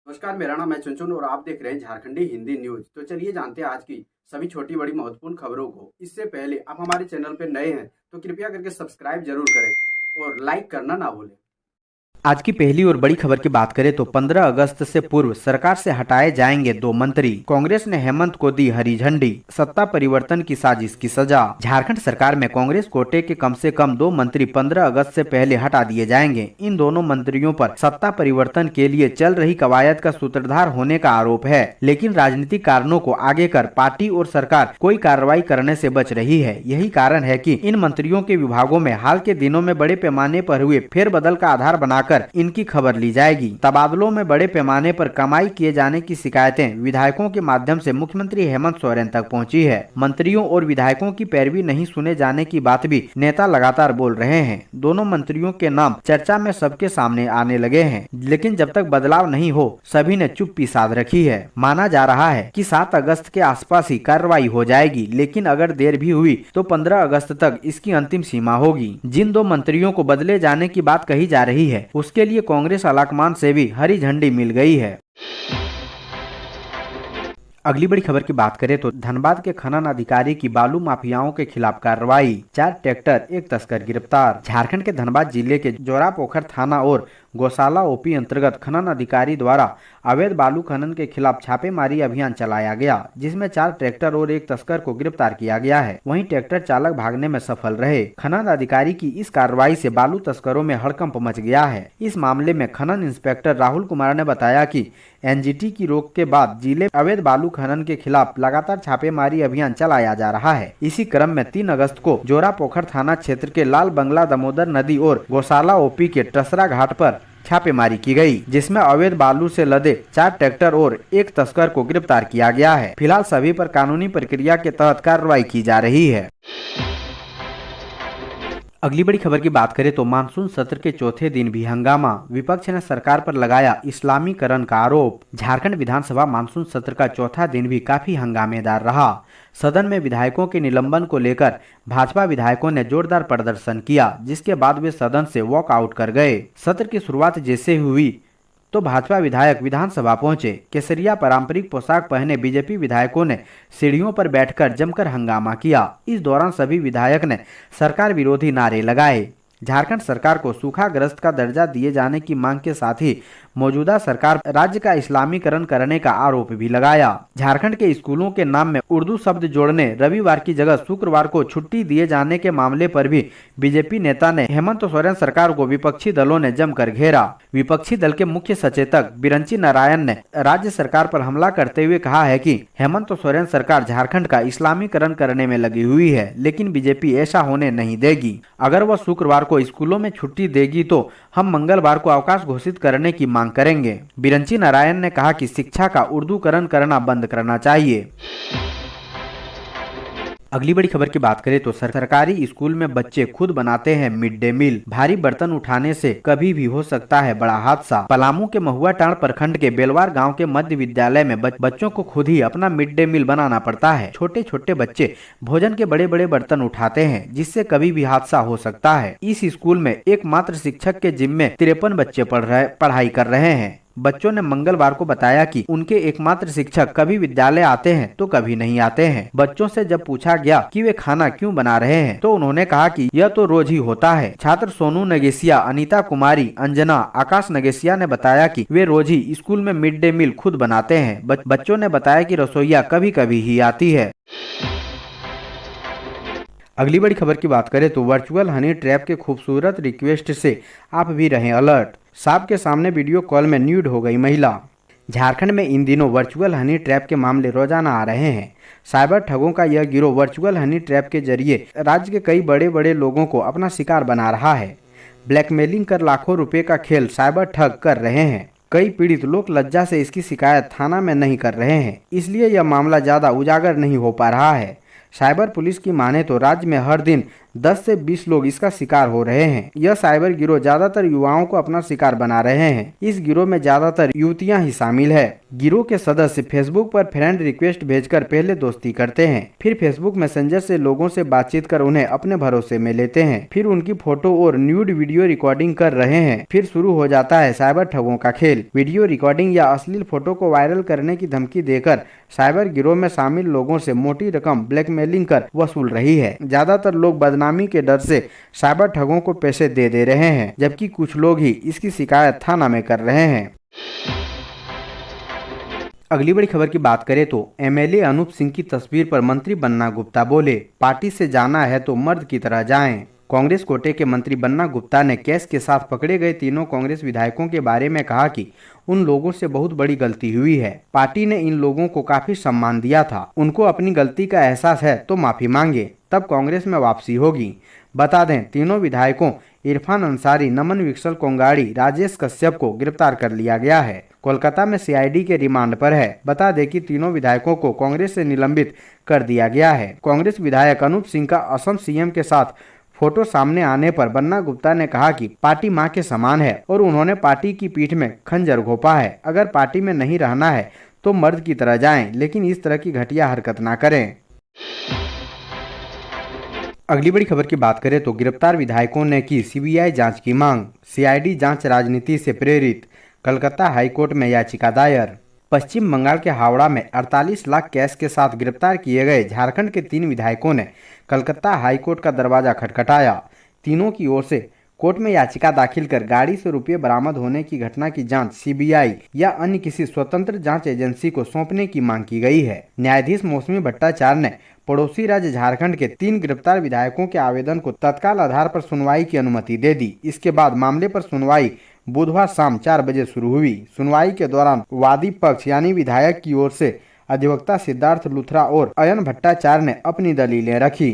नमस्कार, मेरा नाम है चुनचुन और आप देख रहे हैं झारखंडी हिंदी न्यूज। तो चलिए जानते हैं आज की सभी छोटी बड़ी महत्वपूर्ण खबरों को। इससे पहले आप हमारे चैनल पर नए हैं तो कृपया करके सब्सक्राइब जरूर करें और लाइक करना ना भूलें। आज की पहली और बड़ी खबर की बात करें तो 15 अगस्त से पूर्व सरकार से हटाए जाएंगे 2 मंत्री। कांग्रेस ने हेमंत को दी हरी झंडी। सत्ता परिवर्तन की साजिश की सजा। झारखंड सरकार में कांग्रेस कोटे के कम से कम 2 मंत्री 15 अगस्त से पहले हटा दिए जाएंगे। इन दोनों मंत्रियों पर सत्ता परिवर्तन के लिए चल रही कवायद का सूत्रधार होने का आरोप है, लेकिन राजनीतिक कारणों को आगे कर पार्टी और सरकार कोई कार्रवाई करने से बच रही है। यही कारण है कि इन मंत्रियों के विभागों में हाल के दिनों में बड़े पैमाने पर हुए फेरबदल का आधार बनाकर इनकी खबर ली जाएगी। तबादलों में बड़े पैमाने पर कमाई किए जाने की शिकायतें विधायकों के माध्यम से मुख्यमंत्री हेमंत सोरेन तक पहुंची है। मंत्रियों और विधायकों की पैरवी नहीं सुने जाने की बात भी नेता लगातार बोल रहे हैं। दोनों मंत्रियों के नाम चर्चा में सबके सामने आने लगे हैं, लेकिन जब तक बदलाव नहीं हो सभी ने चुप्पी साध रखी है। माना जा रहा है कि 7 अगस्त के आसपास ही कार्रवाई हो जाएगी, लेकिन अगर देर भी हुई तो 15 अगस्त तक इसकी अंतिम सीमा होगी। जिन 2 मंत्रियों को बदले जाने की बात कही जा रही है उसके लिए कांग्रेस आलाकमान से भी हरी झंडी मिल गई है। अगली बड़ी खबर की बात करें तो धनबाद के खनन अधिकारी की बालू माफियाओं के खिलाफ कार्रवाई। 4 ट्रैक्टर 1 तस्कर गिरफ्तार। झारखंड के धनबाद जिले के जोरापोखर थाना और गौशाला ओपी अंतर्गत खनन अधिकारी द्वारा अवैध बालू खनन के खिलाफ छापेमारी अभियान चलाया गया, जिसमें 4 ट्रैक्टर और 1 तस्कर को गिरफ्तार किया गया है। वहीं ट्रैक्टर चालक भागने में सफल रहे। खनन अधिकारी की इस कार्रवाई से बालू तस्करों में हड़कंप मच गया है। इस मामले में खनन इंस्पेक्टर राहुल कुमार ने बताया कि एनजीटी की रोक के बाद जिले अवैध बालू खनन के खिलाफ लगातार छापेमारी अभियान चलाया जा रहा है। इसी क्रम में 3 अगस्त को जोरापोखर थाना क्षेत्र के लाल बंगला दामोदर नदी और गौशाला ओपी के टसरा घाट पर छापेमारी की गई, जिसमें अवैध बालू से लदे 4 ट्रैक्टर और 1 तस्कर को गिरफ्तार किया गया है। फिलहाल सभी पर कानूनी प्रक्रिया के तहत कार्रवाई की जा रही है। अगली बड़ी खबर की बात करें तो मानसून सत्र के चौथे दिन भी हंगामा। विपक्ष ने सरकार पर लगाया इस्लामीकरण का आरोप। झारखंड विधानसभा मानसून सत्र का चौथा दिन भी काफी हंगामेदार रहा। सदन में विधायकों के निलंबन को लेकर भाजपा विधायकों ने जोरदार प्रदर्शन किया, जिसके बाद वे सदन से वॉक आउट कर गए। सत्र की शुरुआत जैसे हुई तो भाजपा विधायक विधानसभा पहुंचे। केसरिया पारंपरिक पोशाक पहने बीजेपी विधायकों ने सीढ़ियों पर बैठकर जमकर हंगामा किया। इस दौरान सभी विधायक ने सरकार विरोधी नारे लगाए। झारखंड सरकार को सूखाग्रस्त का दर्जा दिए जाने की मांग के साथ ही मौजूदा सरकार राज्य का इस्लामीकरण करने का आरोप भी लगाया। झारखंड के स्कूलों के नाम में उर्दू शब्द जोड़ने, रविवार की जगह शुक्रवार को छुट्टी दिए जाने के मामले पर भी बीजेपी नेता ने हेमंत सोरेन सरकार को विपक्षी दलों ने जमकर घेरा। विपक्षी दल के मुख्य सचेतक बिरंची नारायण ने राज्य सरकार पर हमला करते हुए कहा है कि हेमंत सोरेन सरकार झारखंड का इस्लामीकरण करने में लगी हुई है, लेकिन बीजेपी ऐसा होने नहीं देगी। अगर वह शुक्रवार को स्कूलों में छुट्टी देगी तो हम मंगलवार को अवकाश घोषित करने की मांग करेंगे। बिरंची नारायण ने कहा कि शिक्षा का उर्दूकरण करना बंद करना चाहिए। अगली बड़ी खबर की बात करें तो सरकारी स्कूल में बच्चे खुद बनाते हैं मिड डे मील। भारी बर्तन उठाने से कभी भी हो सकता है बड़ा हादसा। पलामू के महुआटांड़ प्रखंड के बेलवार गांव के मध्य विद्यालय में बच्चों को खुद ही अपना मिड डे मील बनाना पड़ता है। छोटे छोटे बच्चे भोजन के बड़े बड़े बर्तन उठाते हैं, जिससे कभी भी हादसा हो सकता है। इस स्कूल में एकमात्र शिक्षक के जिम्मे 53 बच्चे पढ़ाई कर रहे हैं। बच्चों ने मंगलवार को बताया कि उनके एकमात्र शिक्षक कभी विद्यालय आते हैं तो कभी नहीं आते हैं। बच्चों से जब पूछा गया कि वे खाना क्यों बना रहे हैं तो उन्होंने कहा कि यह तो रोज ही होता है। छात्र सोनू नगेसिया, अनीता कुमारी, अंजना, आकाश नगेसिया ने बताया कि वे रोज ही स्कूल में मिड डे मील खुद बनाते हैं। बच्चों ने बताया कि रसोईया कभी कभी ही आती है। अगली बड़ी खबर की बात करें तो वर्चुअल हनी ट्रैप के खूबसूरत रिक्वेस्ट से आप भी रहें अलर्ट। सांप के सामने वीडियो कॉल में न्यूड हो गई महिला। झारखंड में इन दिनों वर्चुअल हनी ट्रैप के मामले रोजाना आ रहे हैं। साइबर ठगों का यह गिरोह वर्चुअल हनी ट्रैप के जरिए राज्य के कई बड़े बड़े लोगों को अपना शिकार बना रहा है। ब्लैकमेलिंग कर लाखों रुपए का खेल साइबर ठग कर रहे हैं। कई पीड़ित लोग लज्जा से इसकी शिकायत थाना में नहीं कर रहे हैं, इसलिए यह मामला ज्यादा उजागर नहीं हो पा रहा है। साइबर पुलिस की माने तो राज्य में हर दिन 10 से 20 लोग इसका शिकार हो रहे हैं। यह साइबर गिरोह ज्यादातर युवाओं को अपना शिकार बना रहे हैं। इस गिरोह में ज्यादातर युवतियां ही शामिल है। गिरोह के सदस्य फेसबुक पर फ्रेंड रिक्वेस्ट भेजकर पहले दोस्ती करते हैं, फिर फेसबुक मैसेंजर से लोगों से बातचीत कर उन्हें अपने भरोसे में लेते हैं, फिर उनकी फोटो और न्यूड वीडियो रिकॉर्डिंग कर रहे हैं। फिर शुरू हो जाता है साइबर ठगों का खेल। वीडियो रिकॉर्डिंग या अश्लील फोटो को वायरल करने की धमकी देकर साइबर गिरोह में शामिल लोगों से मोटी रकम ब्लैकमेलिंग कर वसूल रही है। ज्यादातर लोग बदनामी के डर से साइबर ठगों को पैसे दे रहे हैं, जबकि कुछ लोग ही इसकी शिकायत थाना में कर रहे हैं। अगली बड़ी खबर की बात करें तो एमएलए अनूप सिंह की तस्वीर पर मंत्री बन्ना गुप्ता बोले, पार्टी से जाना है तो मर्द की तरह जाएं। कांग्रेस कोटे के मंत्री बन्ना गुप्ता ने केस के साथ पकड़े गए तीनों कांग्रेस विधायकों के बारे में कहा कि उन लोगों से बहुत बड़ी गलती हुई है। पार्टी ने इन लोगों को काफी सम्मान दिया था। उनको अपनी गलती का एहसास है तो माफी मांगे, तब कांग्रेस में वापसी होगी। बता दें, तीनों विधायकों इरफान अंसारी, नमन विकसल कोंगाड़ी, राजेश कश्यप को गिरफ्तार कर लिया गया है। कोलकाता में सीआईडी के रिमांड पर है। बता दें कि तीनों विधायकों को कांग्रेस से निलंबित कर दिया गया है। कांग्रेस विधायक अनूप सिंह का असम सीएम के साथ फोटो सामने आने पर बन्ना गुप्ता ने कहा कि पार्टी मां के समान है और उन्होंने पार्टी की पीठ में खंजर घोंपा है। अगर पार्टी में नहीं रहना है तो मर्द की तरह जाएं, लेकिन इस तरह की घटिया हरकत ना करें। अगली बड़ी खबर की बात करें तो गिरफ्तार विधायकों ने की सीबीआई जांच की मांग। सीआईडी जांच राजनीति से प्रेरित, कलकत्ता हाईकोर्ट में याचिका दायर। पश्चिम बंगाल के हावड़ा में 48 लाख कैश के साथ गिरफ्तार किए गए झारखंड के 3 विधायकों ने कलकत्ता हाईकोर्ट का दरवाजा खटखटाया। तीनों की ओर से कोर्ट में याचिका दाखिल कर गाड़ी से रुपये बरामद होने की घटना की जांच सीबीआई या अन्य किसी स्वतंत्र जांच एजेंसी को सौंपने की मांग की गई है। न्यायाधीश मौसमी भट्टाचार्य ने पड़ोसी राज्य झारखंड के 3 गिरफ्तार विधायकों के आवेदन को तत्काल आधार पर सुनवाई की अनुमति दे दी। इसके बाद मामले पर सुनवाई बुधवार शाम 4 बजे शुरू हुई। सुनवाई के दौरान वादी पक्ष यानी विधायक की ओर से अधिवक्ता सिद्धार्थ लुथरा और अयन भट्टाचार्य ने अपनी दलीलें रखी।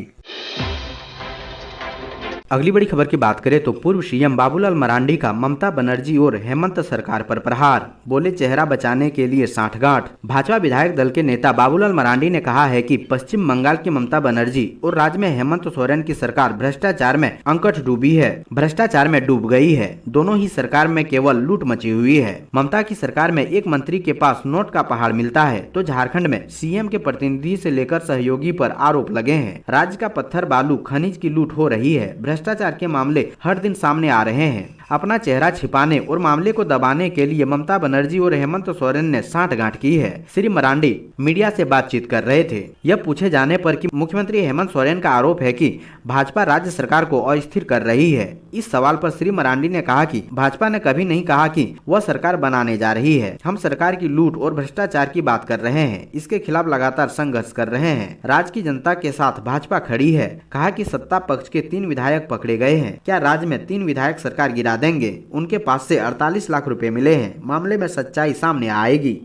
अगली बड़ी खबर की बात करें तो पूर्व सीएम बाबूलाल मरांडी का ममता बनर्जी और हेमंत सरकार पर प्रहार, बोले चेहरा बचाने के लिए सांठगांठ। भाजपा विधायक दल के नेता बाबूलाल मरांडी ने कहा है कि पश्चिम बंगाल की ममता बनर्जी और राज्य में हेमंत सोरेन की सरकार भ्रष्टाचार में अंकठ डूबी है, भ्रष्टाचार में डूब गई है। दोनों ही सरकार में केवल लूट मची हुई है। ममता की सरकार में एक मंत्री के पास नोट का पहाड़ मिलता है तो झारखंड में सीएम के प्रतिनिधि से लेकर सहयोगी पर आरोप लगे हैं। राज्य का पत्थर बालू खनिज की लूट हो रही है। भ्रष्टाचार के मामले हर दिन सामने आ रहे हैं। अपना चेहरा छिपाने और मामले को दबाने के लिए ममता बनर्जी और हेमंत सोरेन ने सांठगांठ की है। श्री मरांडी मीडिया से बातचीत कर रहे थे। यह पूछे जाने पर कि मुख्यमंत्री हेमंत सोरेन का आरोप है कि भाजपा राज्य सरकार को अस्थिर कर रही है। इस सवाल पर श्री मरांडी ने कहा कि भाजपा ने कभी नहीं कहा कि वह सरकार बनाने जा रही है। हम सरकार की लूट और भ्रष्टाचार की बात कर रहे हैं। इसके खिलाफ लगातार संघर्ष कर रहे हैं। राज्य की जनता के साथ भाजपा खड़ी है। कहा कि सत्ता पक्ष के 3 विधायक पकड़े गए हैं। क्या राज्य में 3 विधायक सरकार गिरा देंगे? उनके पास से 48 लाख रुपए मिले हैं। मामले में सच्चाई सामने आएगी।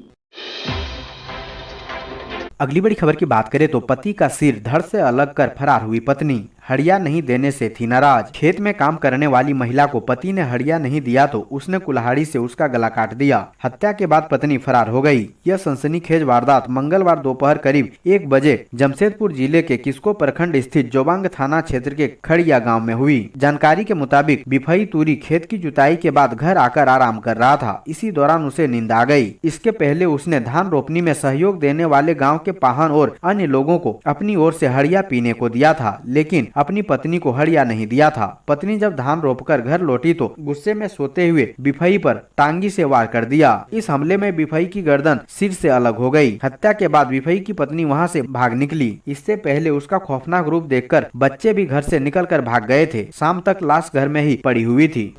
अगली बड़ी खबर की बात करें तो पति का सिर धड़ से अलग कर फरार हुई पत्नी, हड़िया नहीं देने से थी नाराज। खेत में काम करने वाली महिला को पति ने हड़िया नहीं दिया तो उसने कुल्हाड़ी से उसका गला काट दिया। हत्या के बाद पत्नी फरार हो गई। यह सनसनीखेज वारदात मंगलवार दोपहर करीब 1 बजे जमशेदपुर जिले के किस्को प्रखंड स्थित जोबांग थाना क्षेत्र के खड़िया गांव में हुई। जानकारी के मुताबिक बिफई तूरी खेत की जुताई के बाद घर आकर आराम कर रहा था। इसी दौरान उसे नींद आ गई। इसके पहले उसने धान रोपनी में सहयोग देने वाले गाँव के पाहन और अन्य लोगों को अपनी ओर से हड़िया पीने को दिया था, लेकिन अपनी पत्नी को हड़िया नहीं दिया था। पत्नी जब धान रोपकर घर लौटी तो गुस्से में सोते हुए बिफई पर टांगी से वार कर दिया। इस हमले में बिफई की गर्दन सिर से अलग हो गई। हत्या के बाद बिफई की पत्नी वहां से भाग निकली। इससे पहले उसका खौफनाक रूप देखकर बच्चे भी घर से निकलकर भाग गए थे। शाम तक लाश घर में ही पड़ी हुई थी।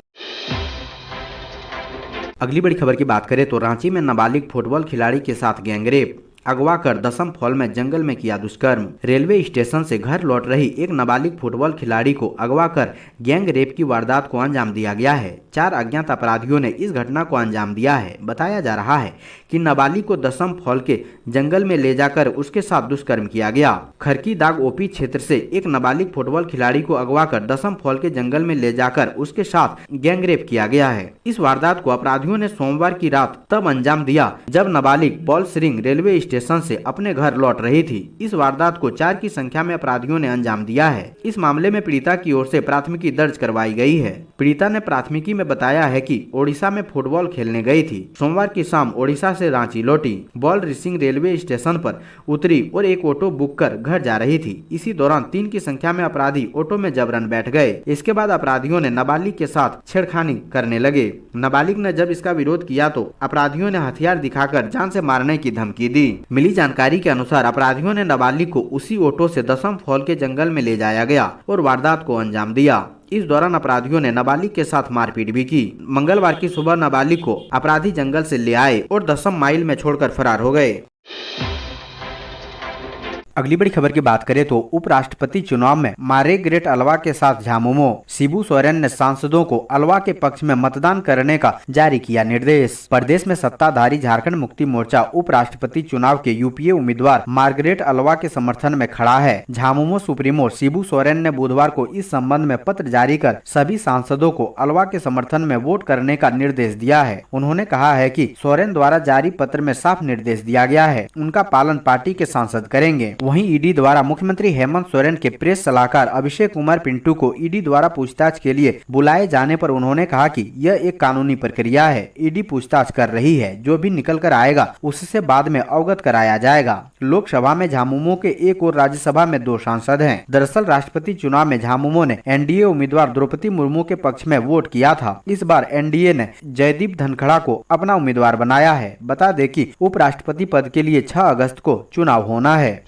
अगली बड़ी खबर की बात करें तो रांची में नाबालिग फुटबॉल खिलाड़ी के साथ गैंगरेप, अगवा कर दसम फॉल में जंगल में किया दुष्कर्म। रेलवे स्टेशन से घर लौट रही एक नाबालिग फुटबॉल खिलाड़ी को अगवा कर गैंग रेप की वारदात को अंजाम दिया गया है। 4 अज्ञात अपराधियों ने इस घटना को अंजाम दिया है। बताया जा रहा है कि नाबालिग को दसम फॉल के जंगल में ले जाकर उसके साथ दुष्कर्म किया गया। खरकी दाग ओपी क्षेत्र से एक नाबालिग फुटबॉल खिलाड़ी को अगवा कर दसम फॉल के जंगल में ले जाकर उसके साथ गैंग रेप किया गया है। इस वारदात को अपराधियों ने सोमवार की रात तब अंजाम दिया जब नाबालिग बॉल सिरिंग रेलवे स्टेशन से अपने घर लौट रही थी। इस वारदात को 4 की संख्या में अपराधियों ने अंजाम दिया है। इस मामले में पीड़िता की ओर से प्राथमिकी दर्ज करवाई गई है। पीड़िता ने प्राथमिकी में बताया है कि ओडिशा में फुटबॉल खेलने गई थी। सोमवार की शाम ओडिशा से रांची लौटी। बॉल रिसिंग रेलवे स्टेशन पर उतरी और एक ऑटो बुक कर घर जा रही थी। इसी दौरान 3 की संख्या में अपराधी ऑटो में जबरन बैठ गए। इसके बाद अपराधियों ने नाबालिग के साथ छेड़खानी करने लगे। नाबालिग ने जब इसका विरोध किया तो अपराधियों ने हथियार दिखाकर जान से मारने की धमकी दी। मिली जानकारी के अनुसार अपराधियों ने नाबालिग को उसी ऑटो से दसम फॉल के जंगल में ले जाया गया और वारदात को अंजाम दिया। इस दौरान अपराधियों ने नाबालिग के साथ मारपीट भी की। मंगलवार की सुबह नाबालिग को अपराधी जंगल से ले आए और 10 माइल में छोड़कर फरार हो गए। अगली बड़ी खबर की बात करें तो उपराष्ट्रपति चुनाव में मार्ग्रेट अल्वा के साथ झामुमो। शिबू सोरेन ने सांसदों को अल्वा के पक्ष में मतदान करने का जारी किया निर्देश। प्रदेश में सत्ताधारी झारखंड मुक्ति मोर्चा उपराष्ट्रपति चुनाव के यूपीए उम्मीदवार मार्ग्रेट अल्वा के समर्थन में खड़ा है। झामुमो सुप्रीमो शिबू सोरेन ने बुधवार को इस संबंध में पत्र जारी कर सभी सांसदों को अल्वा के समर्थन में वोट करने का निर्देश दिया है। उन्होंने कहा है कि सोरेन द्वारा जारी पत्र में साफ निर्देश दिया गया है, उनका पालन पार्टी के सांसद करेंगे। वहीं ईडी द्वारा मुख्यमंत्री हेमंत सोरेन के प्रेस सलाहकार अभिषेक कुमार पिंटू को ईडी द्वारा पूछताछ के लिए बुलाए जाने पर उन्होंने कहा कि यह एक कानूनी प्रक्रिया है। ईडी पूछताछ कर रही है, जो भी निकल कर आएगा उससे बाद में अवगत कराया जाएगा। लोकसभा में झामुमो के 1 और राज्यसभा में 2 सांसद हैं। दरअसल राष्ट्रपति चुनाव में झामुमो ने एनडीए उम्मीदवार द्रौपदी मुर्मू के पक्ष में वोट किया था। इस बार एनडीए ने जयदीप धनखड़ा को अपना उम्मीदवार बनाया है। बता दें कि उपराष्ट्रपति पद के लिए 6 अगस्त को चुनाव होना है।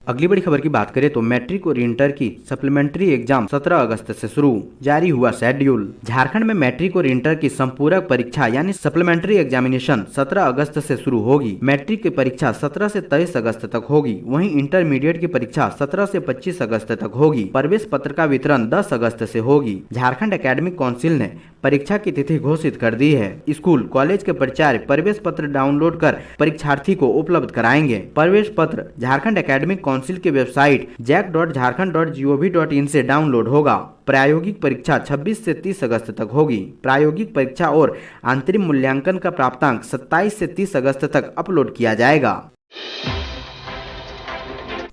अगली बड़ी खबर की बात करें तो मैट्रिक और इंटर की सप्लीमेंट्री एग्जाम 17 अगस्त से शुरू, जारी हुआ शेड्यूल। झारखंड में मैट्रिक और इंटर की संपूरक परीक्षा यानी सप्लीमेंट्री एग्जामिनेशन 17 अगस्त से शुरू होगी। मैट्रिक की परीक्षा 17 से 23 अगस्त तक होगी। वहीं इंटरमीडिएट की परीक्षा 17 से 25 अगस्त तक होगी। प्रवेश पत्र का वितरण 10 अगस्त से होगी। झारखंड एकेडमिक काउंसिल ने परीक्षा की तिथि घोषित कर दी है। स्कूल कॉलेज के प्राचार्य प्रवेश पत्र डाउनलोड कर परीक्षार्थी को उपलब्ध कराएंगे। प्रवेश पत्र झारखंड एकेडमिक काउंसिल की वेबसाइट jack.jharkhand.gov.in से डाउनलोड होगा। प्रायोगिक परीक्षा 26 से 30 अगस्त तक होगी। प्रायोगिक परीक्षा और अंतरिम मूल्यांकन का प्राप्तांक 27 से 30 अगस्त तक अपलोड किया जाएगा।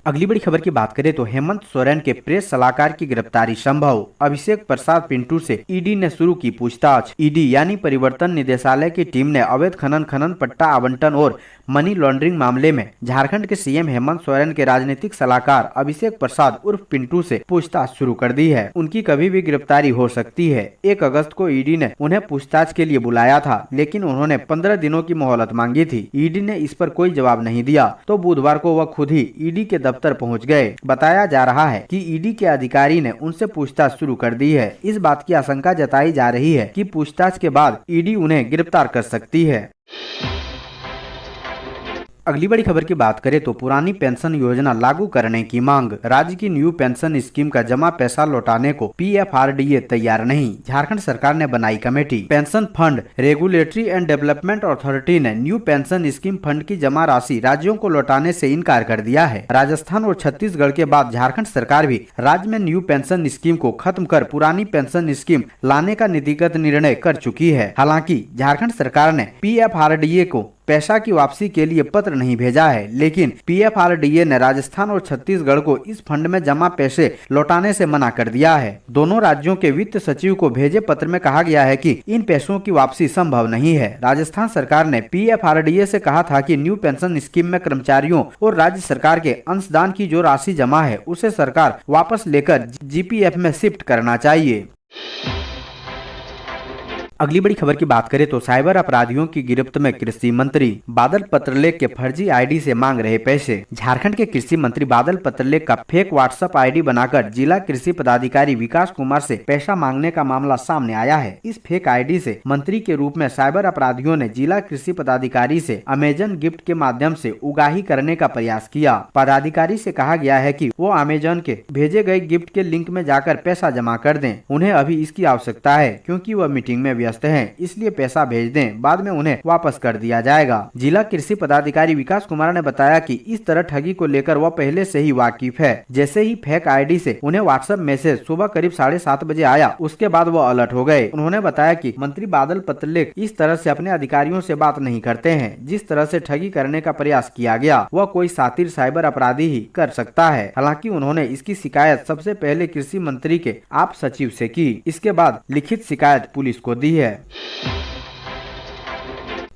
अगली बड़ी खबर की बात करें तो हेमंत सोरेन के प्रेस सलाहकार की गिरफ्तारी संभव। अभिषेक प्रसाद पिंटू से ईडी ने शुरू की पूछताछ। ईडी यानी परिवर्तन निदेशालय की टीम ने अवैध खनन पट्टा आवंटन और मनी लॉन्ड्रिंग मामले में झारखंड के सीएम हेमंत सोरेन के राजनीतिक सलाहकार अभिषेक प्रसाद उर्फ पिंटू से पूछताछ शुरू कर दी है। उनकी कभी भी गिरफ्तारी हो सकती है। 1 अगस्त को ईडी ने उन्हें पूछताछ के लिए बुलाया था, लेकिन उन्होंने 15 दिनों की मोहलत मांगी थी। ईडी ने इस पर कोई जवाब नहीं दिया तो बुधवार को वह खुद ही ईडी के दफ्तर पहुंच गए। बताया जा रहा है कि ईडी के अधिकारी ने उनसे पूछताछ शुरू कर दी है। इस बात की आशंका जताई जा रही है कि पूछताछ के बाद ईडी उन्हें गिरफ्तार कर सकती है। अगली बड़ी खबर की बात करें तो पुरानी पेंशन योजना लागू करने की मांग। राज्य की न्यू पेंशन स्कीम का जमा पैसा लौटाने को पीएफआरडीए तैयार नहीं। झारखंड सरकार ने बनाई committee. Pension fund regulatory and development authority ने न्यू पेंशन स्कीम फंड की जमा राशि राज्यों को लौटाने से इनकार कर दिया है। राजस्थान और छत्तीसगढ़ के बाद झारखंड सरकार भी राज्य में न्यू पेंशन स्कीम को खत्म कर पुरानी पेंशन स्कीम लाने का नीतिगत निर्णय कर चुकी है। हालांकि झारखंड सरकार ने पीएफआरडीए को पैसा की वापसी के लिए पत्र नहीं भेजा है, लेकिन पीएफआरडीए ने राजस्थान और छत्तीसगढ़ को इस फंड में जमा पैसे लौटाने से मना कर दिया है। दोनों राज्यों के वित्त सचिव को भेजे पत्र में कहा गया है कि इन पैसों की वापसी संभव नहीं है। राजस्थान सरकार ने पीएफआरडीए से कहा था कि न्यू पेंशन स्कीम में कर्मचारियों और राज्य सरकार के अंशदान की जो राशि जमा है उसे सरकार वापस लेकर जीपीएफ में शिफ्ट करना चाहिए। अगली बड़ी खबर की बात करें तो साइबर अपराधियों की गिरफ्त में कृषि मंत्री। बादल पत्रलेख के फर्जी आईडी से मांग रहे पैसे। झारखंड के कृषि मंत्री बादल पत्रलेख का फेक व्हाट्सएप आईडी बनाकर जिला कृषि पदाधिकारी विकास कुमार से पैसा मांगने का मामला सामने आया है। इस फेक आईडी से मंत्री के रूप में साइबर अपराधियों ने जिला कृषि पदाधिकारी से अमेजन गिफ्ट के माध्यम से उगाही करने का प्रयास किया। पदाधिकारी से कहा गया है कि वो अमेजन के भेजे गए गिफ्ट के लिंक में जाकर पैसा जमा कर दें। उन्हें अभी इसकी आवश्यकता है क्योंकि वह मीटिंग में व्यस्त व्यस्त हैं, इसलिए पैसा भेज दें, बाद में उन्हें वापस कर दिया जाएगा। जिला कृषि पदाधिकारी विकास कुमार ने बताया कि इस तरह ठगी को लेकर वह पहले से ही वाकिफ है। जैसे ही फेक आईडी से उन्हें व्हाट्सएप मैसेज सुबह करीब 7:30 बजे आया, उसके बाद वो अलर्ट हो गए। उन्होंने बताया कि मंत्री बादल पत्रलेख इस तरह से अपने अधिकारियों से बात नहीं करते हैं। जिस तरह से ठगी करने का प्रयास किया गया वह कोई शातिर साइबर अपराधी ही कर सकता है। हालांकि उन्होंने इसकी शिकायत सबसे पहले कृषि मंत्री के आप सचिव से की, इसके बाद लिखित शिकायत पुलिस को दी है।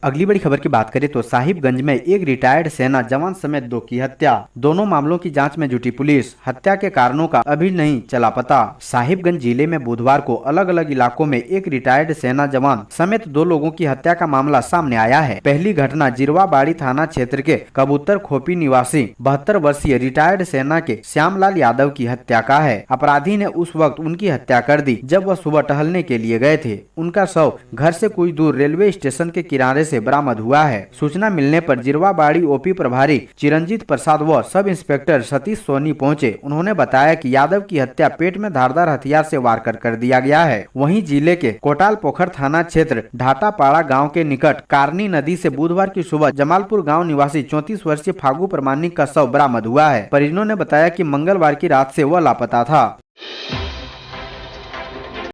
अगली बड़ी खबर की बात करें तो साहिबगंज में एक रिटायर्ड सेना जवान समेत 2 की हत्या। दोनों मामलों की जांच में जुटी पुलिस। हत्या के कारणों का अभी नहीं चला पता। साहिबगंज जिले में बुधवार को अलग अलग इलाकों में एक रिटायर्ड सेना जवान समेत 2 लोगों की हत्या का मामला सामने आया है। पहली घटना जिरवाबाड़ी थाना क्षेत्र के कबूतर खोपी निवासी 72 वर्षीय रिटायर्ड सेना के श्यामलाल यादव की हत्या का है। अपराधी ने उस वक्त उनकी हत्या कर दी जब वह सुबह टहलने के लिए गए थे। उनका शव घर से कुछ दूर रेलवे स्टेशन के किनारे से बरामद हुआ है। सूचना मिलने पर जिरवाबाड़ी ओपी प्रभारी चिरंजीत प्रसाद व सब इंस्पेक्टर सतीश सोनी पहुंचे। उन्होंने बताया कि यादव की हत्या पेट में धारदार हथियार से वार कर दिया गया है। वहीं जिले के कोटाल पोखर थाना क्षेत्र ढाटापाड़ा गांव के निकट कारनी नदी से बुधवार की सुबह जमालपुर गांव निवासी 34 वर्षीय फागू प्रमाणिक का शव बरामद हुआ है। परिजनों ने बताया कि मंगलवार की रात से वह लापता था।